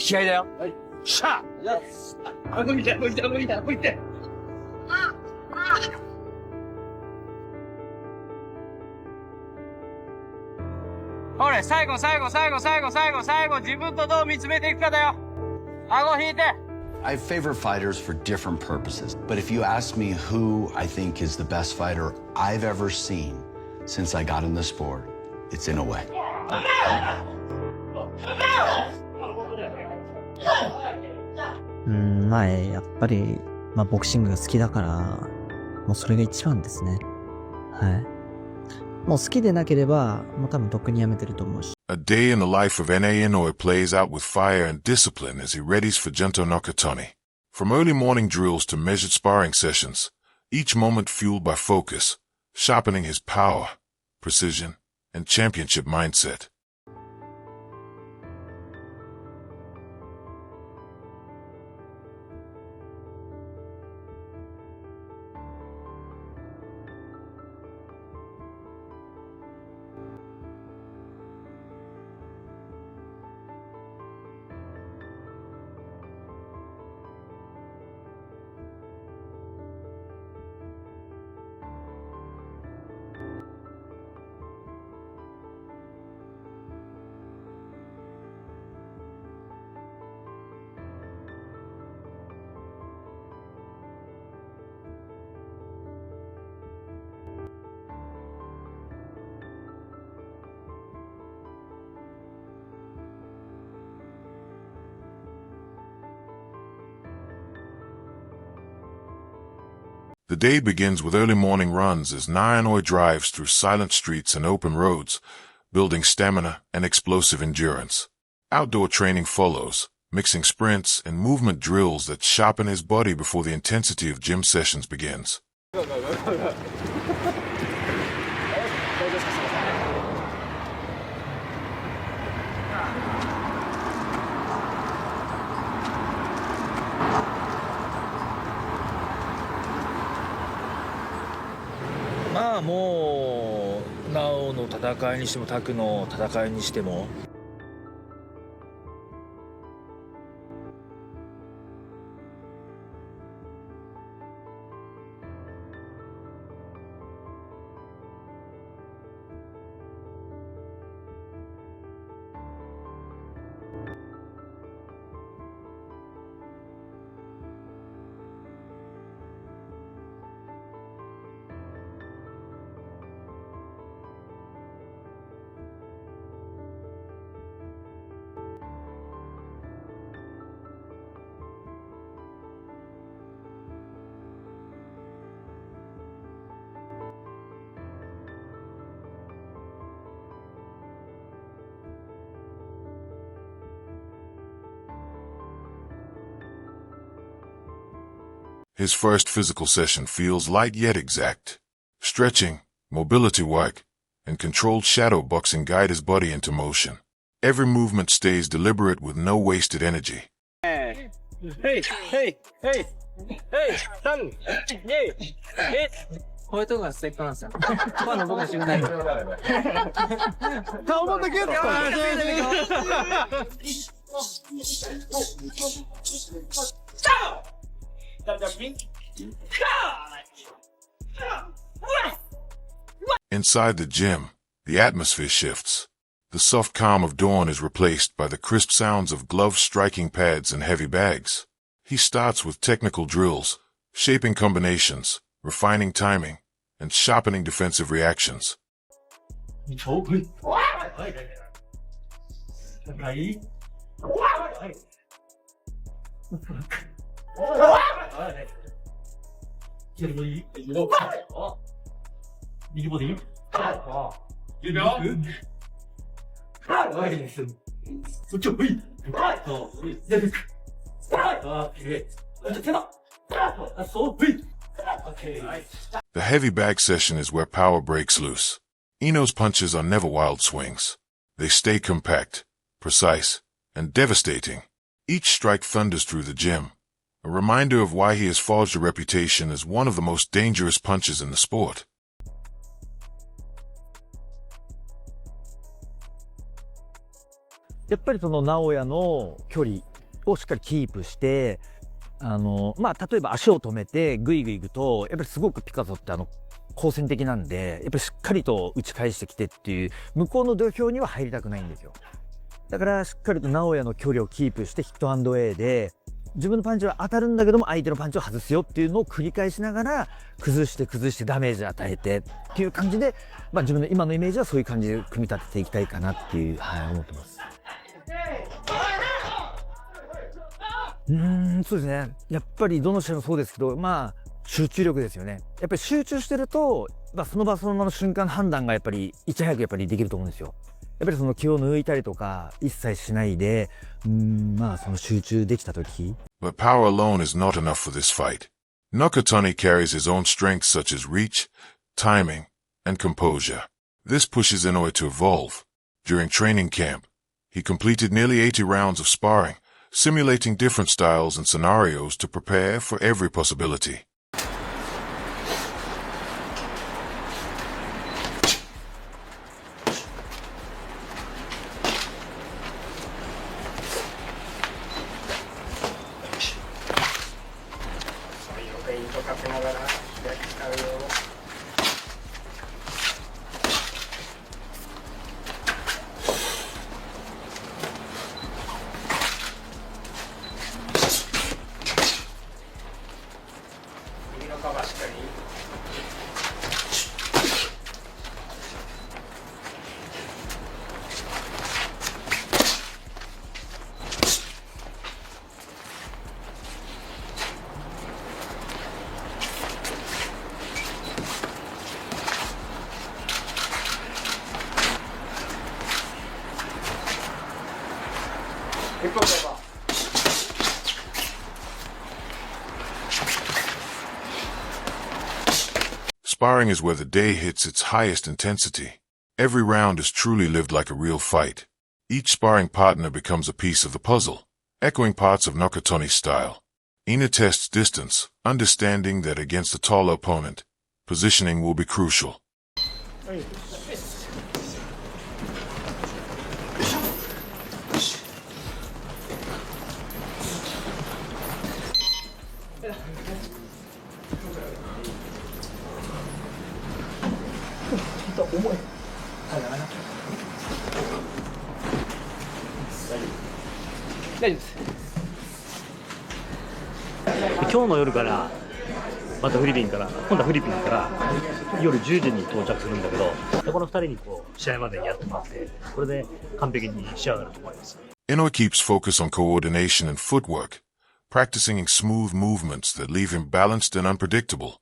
気合だよ。はい。しゃあ。動いて、動いて、動いて、動いて。ほれ、最後、自分とどう見つめていくかだよ。顎引いて。I favor fighters for different purposes, but if you ask me who I think is the best fighter I've ever seen since I got in the sport, it's Inoue. まあ、やっぱり、ボクシングが好きだから、もうそれが一番ですね。はい。もう好きでなければ、もう多分とっくにやめてると思うし。A day in the life of Naoya Inoue plays out with fire and discipline as he readies for Junto Nakatani. From early morning drills to measured sparring sessions, each moment fueled by focus, sharpening his power, precision, and championship mindset. The day begins with early morning runs as Naoya Inoue drives through silent streets and open roads, building stamina and explosive endurance. Outdoor training follows, mixing sprints and movement drills that sharpen his body before the intensity of gym sessions begins.まあもう、ナオの戦いにしてもタクの戦いにしても、His first physical session feels light yet exact. Stretching, mobility work, and controlled shadow boxing guide his body into motion. Every movement stays deliberate with no wasted energy. Hey, son, hey. こういうとこがステップなんですよ。まだ僕は知らない。顔もできるか。Inside the gym, the atmosphere shifts. The soft calm of dawn is replaced by the crisp sounds of gloves striking pads and heavy bags. He starts with technical drills, shaping combinations, refining timing, and sharpening defensive reactions. The heavy bag session is where power breaks loose. Inoue's punches are never wild swings. They stay compact, precise, and devastating. Each strike thunders through the gym, a reminder of why he has forged a reputation as one of the most dangerous punchers in the sport. やっぱりその直哉の距離をしっかりキープして、例えば足を止めてグイグイいくと、やっぱりすごくピカソって好戦的なんで、やっぱりしっかりと打ち返してきてっていう、向こうの土俵には入りたくないんですよ。だからしっかりと直哉の距離をキープしてヒット&エイで、自分のパンチは当たるんだけども相手のパンチを外すよっていうのを繰り返しながら、崩してダメージ与えてっていう感じで、自分の今のイメージはそういう感じで組み立てていきたいかなっていう、思ってます。そうですね。やっぱりどの試合もそうですけど、集中力ですよね。やっぱり集中してると、その場その場の瞬間の判断がやっぱりいち早くやっぱりできると思うんですよ。やっぱりその気を抜いたりとか一切しないで、その集中できた時。But power alone is not enough for this fight. Nakatani carries his own strengths such as reach, timing, and composure. This pushes Inoue to evolve. During training camp, he completed nearly 80 rounds of sparring, simulating different styles and scenarios to prepare for every possibility. Sparring is where the day hits its highest intensity. Every round is truly lived like a real fight. Each sparring partner becomes a piece of the puzzle, echoing parts of Nakatani's style. Ina tests distance, understanding that against a taller opponent, positioning will be crucial. Daijoubu desu. 今日の夜からまた今度はフィリピンから夜10時に到着するんだけど、この2人に試合までにやってもらって、これで完璧に仕上がると思います。Inoue keeps focus on coordination and footwork, practicing smooth movements that leave him balanced and unpredictable.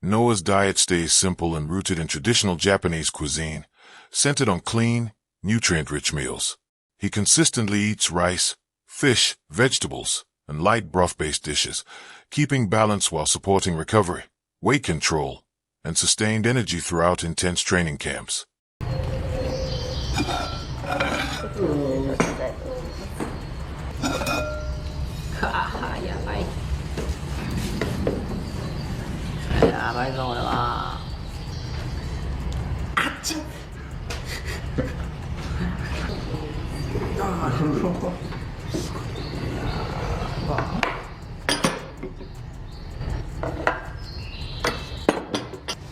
Noah's diet stays simple and rooted in traditional Japanese cuisine, centered on clean, nutrient-rich meals. He consistently eats rice, fish, vegetables, and light broth-based dishes, keeping balance while supporting recovery, weight control, and sustained energy throughout intense training camps. やばいぞ俺は。あっち。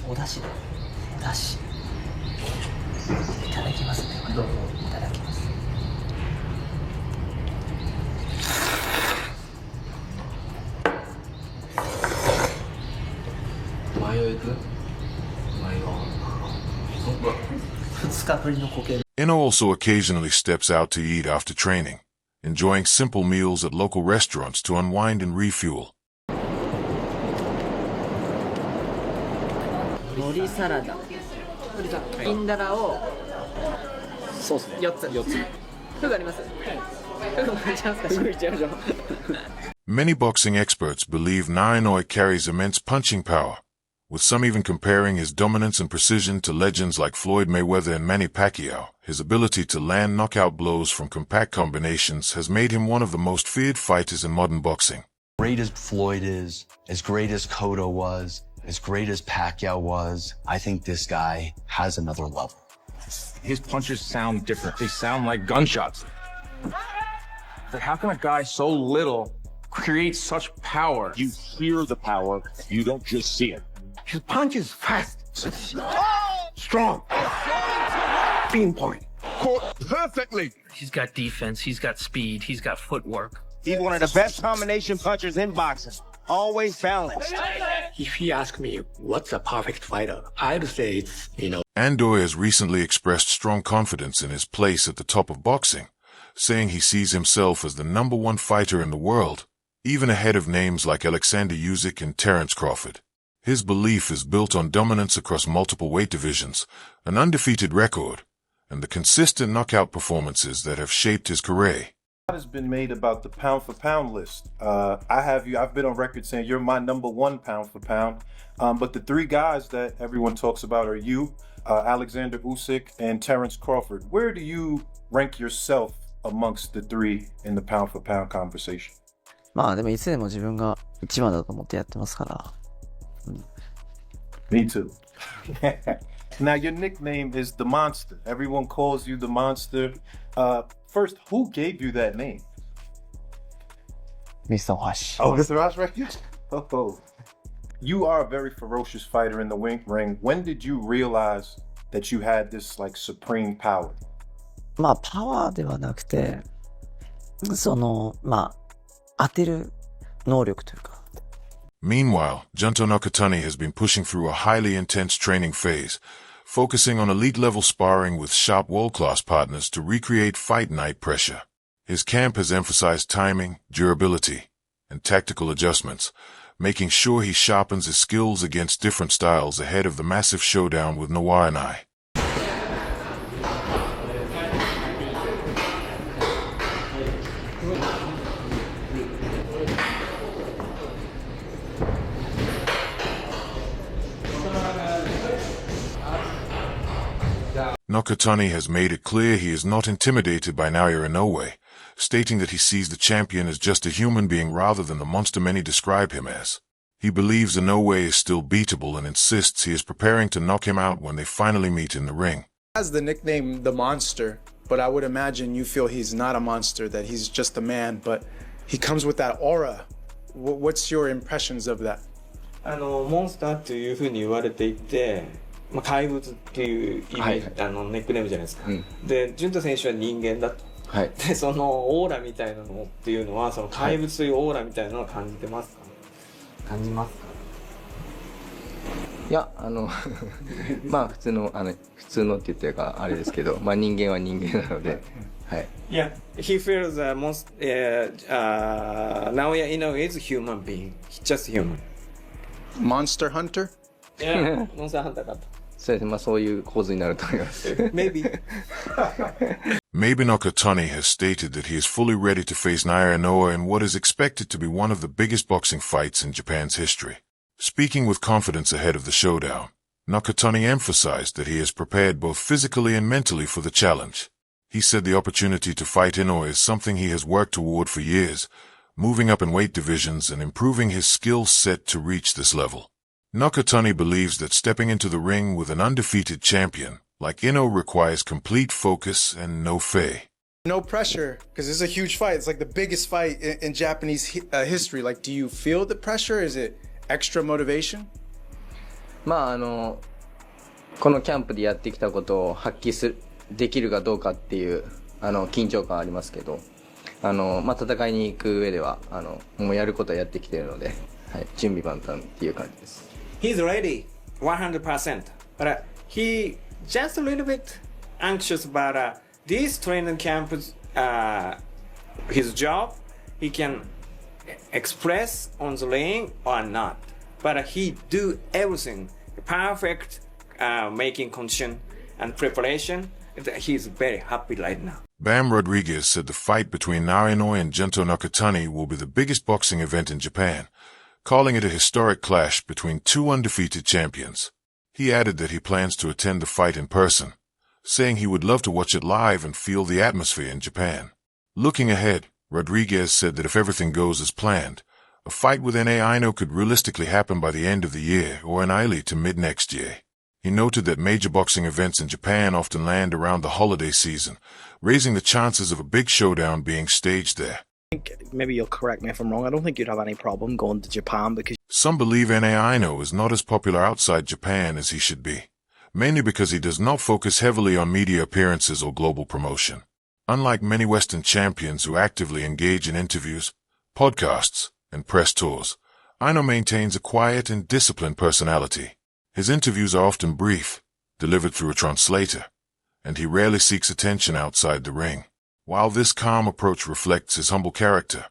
お出汁いただきますね。どうぞいただきます。Inoue also occasionally steps out to eat after training, enjoying simple meals at local restaurants to unwind and refuel. 海苔サラダ、インダラをそうですね。4つ。4つ。フグあります？フグもいっちゃいますか？フグいっちゃいましょう。Many boxing experts believe Naoya Inoue carries immense punching power, with some even comparing his dominance and precision to legends like Floyd Mayweather and Manny Pacquiao. His ability to land knockout blows from compact combinations has made him one of the most feared fighters in modern boxing. Great as Floyd is, as great as Cotto was, as great as Pacquiao was, I think this guy has another level. His punches sound different. They sound like gunshots. But how can a guy so little create such power? You hear the power, you don't just see it. His punch is fast, strong, pinpoint, Caught perfectly. He's got defense, he's got speed, he's got footwork. He's one of the best combination punchers in boxing. Always balanced. If you ask me what's a perfect fighter, I'd say it's, Inoue has recently expressed strong confidence in his place at the top of boxing, saying he sees himself as the #1 fighter in the world, even ahead of names like Alexander Usyk and Terence Crawford. His belief is built on dominance across multiple weight divisions, an undefeated record, and the consistent knockout performances that have shaped his career. Has been made about the pound for pound list. I've been on record saying you're my #1 pound for pound. But the three guys that everyone talks about are you, Alexander Usyk, and Terence Crawford. Where do you rank yourself amongst the three in the pound for pound conversation? まあでもいつでも自分が一番だと思ってやってますから。Me too. Now your nickname is the Monster. Everyone calls you the Monster. First, who gave you that name? Mr. Wash. Oh, Mr. Ross, right? Oh. You are a very ferocious fighter in the ring. When did you realize that you had this like supreme power? まあパワーではなくて、当てる能力というか。Meanwhile, Junto Nakatani has been pushing through a highly intense training phase, focusing on elite-level sparring with sharp world-class partners to recreate fight night pressure. His camp has emphasized timing, durability, and tactical adjustments, making sure he sharpens his skills against different styles ahead of the massive showdown with Naoya Inoue. Nakatani has made it clear he is not intimidated by Naoya Inoue, stating that he sees the champion as just a human being rather than the monster many describe him as. He believes Inoue is still beatable and insists he is preparing to knock him out when they finally meet in the ring. He has the nickname The Monster, but I would imagine you feel he's not a monster, that he's just a man, but he comes with that aura. What's your impressions of that? モンスターっていうふうに言われていて、怪物っていう意味、ネックネームじゃないですか。で、潤太選手は人間だと。で、そのオーラみたいなのっていうのは、その怪物というオーラみたいなのを感じてますか？感じますか？いや、まあ普通のって言ってるかあれですけど、まあ人間は人間なので、はい。Yeah, he feels Naoya Inoue is a human being. He's just human. Monster Hunter? Yeah, Monster Hunter かと。そうですね、まあそういう構図になると思います。Maybe. Maybe Nakatani has stated that he is fully ready to face Naoya Inoue in what is expected to be one of the biggest boxing fights in Japan's history. Speaking with confidence ahead of the showdown, Nakatani emphasized that he is prepared both physically and mentally for the challenge. He said the opportunity to fight Inoue is something he has worked toward for years, moving up in weight divisions and improving his skill set to reach this level. Nakatani believes that stepping into the ring with an undefeated champion like Inoue requires complete focus and no fei. No pressure, because it's a huge fight. It's like the biggest fight in Japanese history. Like, do you feel the pressure? Is it extra motivation? まあこのキャンプでやってきたことを発揮できるかどうかっていう緊張感ありますけど、まあ戦いに行く上ではもうやることはやってきているので、はい、準備万端っていう感じです。He's ready, 100%. But he just a little bit anxious about this training camp. His job, he can express on the ring or not. But he do everything perfect, making condition and preparation. that he's very happy right now. Bam Rodriguez said the fight between Naoya Inoue and Junto Nakatani will be the biggest boxing event in Japan, calling it a historic clash between two undefeated champions. He added that he plans to attend the fight in person, saying he would love to watch it live and feel the atmosphere in Japan. Looking ahead, Rodriguez said that if everything goes as planned, a fight with Naoya Inoue could realistically happen by the end of the year or in early to mid-next year. He noted that major boxing events in Japan often land around the holiday season, raising the chances of a big showdown being staged there. Maybe you'll correct me if I'm wrong. I don't think you'd have any problem going to Japan because some believe Naoya Inoue is not as popular outside Japan as he should be, mainly because he does not focus heavily on media appearances or global promotion. Unlike many Western champions who actively engage in interviews, podcasts, and press tours, Inoue maintains a quiet and disciplined personality. His interviews are often brief, delivered through a translator, and he rarely seeks attention outside the ring. While this calm approach reflects his humble character,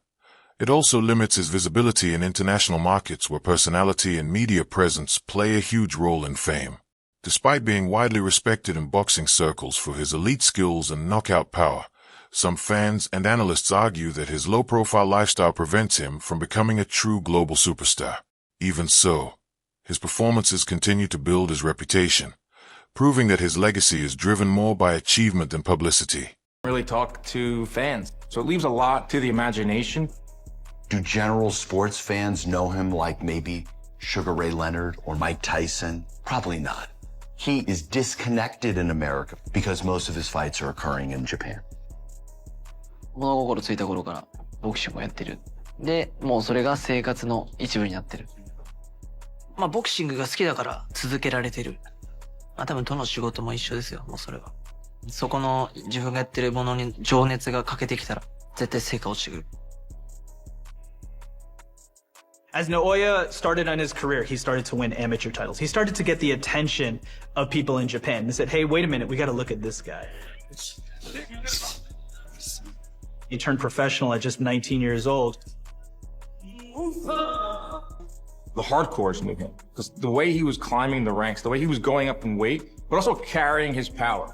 it also limits his visibility in international markets where personality and media presence play a huge role in fame. Despite being widely respected in boxing circles for his elite skills and knockout power, some fans and analysts argue that his low-profile lifestyle prevents him from becoming a true global superstar. Even so, his performances continue to build his reputation, proving that his legacy is driven more by achievement than publicity. Really talk to fans, so it leaves a lot to the imagination. Do general sports fans know him like maybe Sugar Ray Leonard or Mike Tyson? Probably not. He is disconnected in America because most of his fights are occurring in Japan. 物心ついた頃からボクシングをやってる。で、もうそれが生活の一部になってる。まあボクシングが好きだから続けられてる。まあ多分どの仕事も一緒ですよ、もうそれは。そこの自分がやってるものに情熱が欠けてきたら絶対成果落ちてくる。As Naoya started on his career, he started to win amateur titles. He started to get the attention of people in Japan. They said, hey, wait a minute, we got to look at this guy. He turned professional at just 19 years old. The hardcores knew him because the way he was climbing the ranks, the way he was going up in weight, but also carrying his power.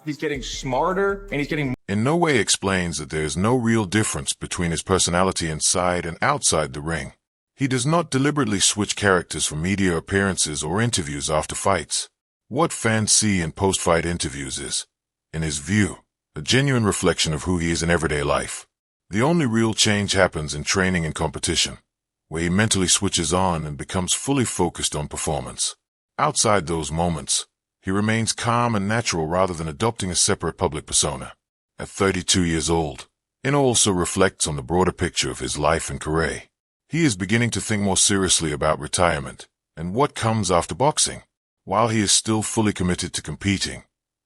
He's getting smarter and he's getting... Inoue explains that there is no real difference between his personality inside and outside the ring. He does not deliberately switch characters for media appearances or interviews after fights. What fans see in post-fight interviews is, in his view, a genuine reflection of who he is in everyday life. The only real change happens in training and competition, where he mentally switches on and becomes fully focused on performance. Outside those moments, he remains calm and natural rather than adopting a separate public persona. At 32 years old, Inoue also reflects on the broader picture of his life and career. He is beginning to think more seriously about retirement and what comes after boxing. While he is still fully committed to competing,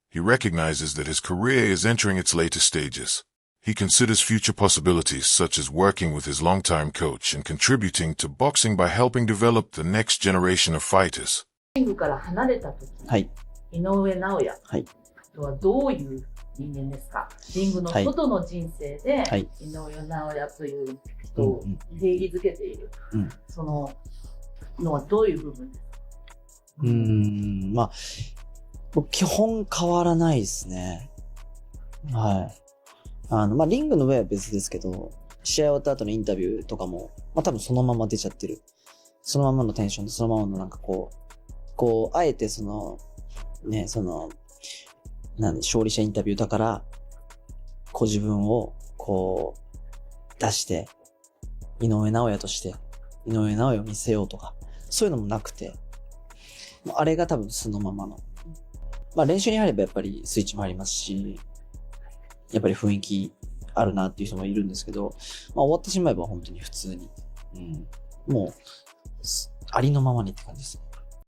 he recognizes that his career is entering its later stages. He considers future possibilities such as working with his longtime coach and contributing to boxing by helping develop the next generation of fighters. リングから離れた時、はい、井上尚弥とはどういう人間ですか？リングの外の人生で、井上尚弥という人を定義づけている、そののはどういう部分ですか？まあ、基本変わらないですね。はい。まあ、リングの上は別ですけど、試合終わった後のインタビューとかも、まあ多分そのまま出ちゃってる。そのままのテンションで、そのままのなんかこう、あえて勝利者インタビューだから、自分を出して、井上尚弥として、井上尚弥を見せようとか、そういうのもなくて、あれが多分そのままの。まあ練習に入ればやっぱりスイッチもありますし、やっぱり雰囲気あるなっていう人もいるんですけど、まあ終わってしまえば本当に普通に、もう、ありのままにって感じですね。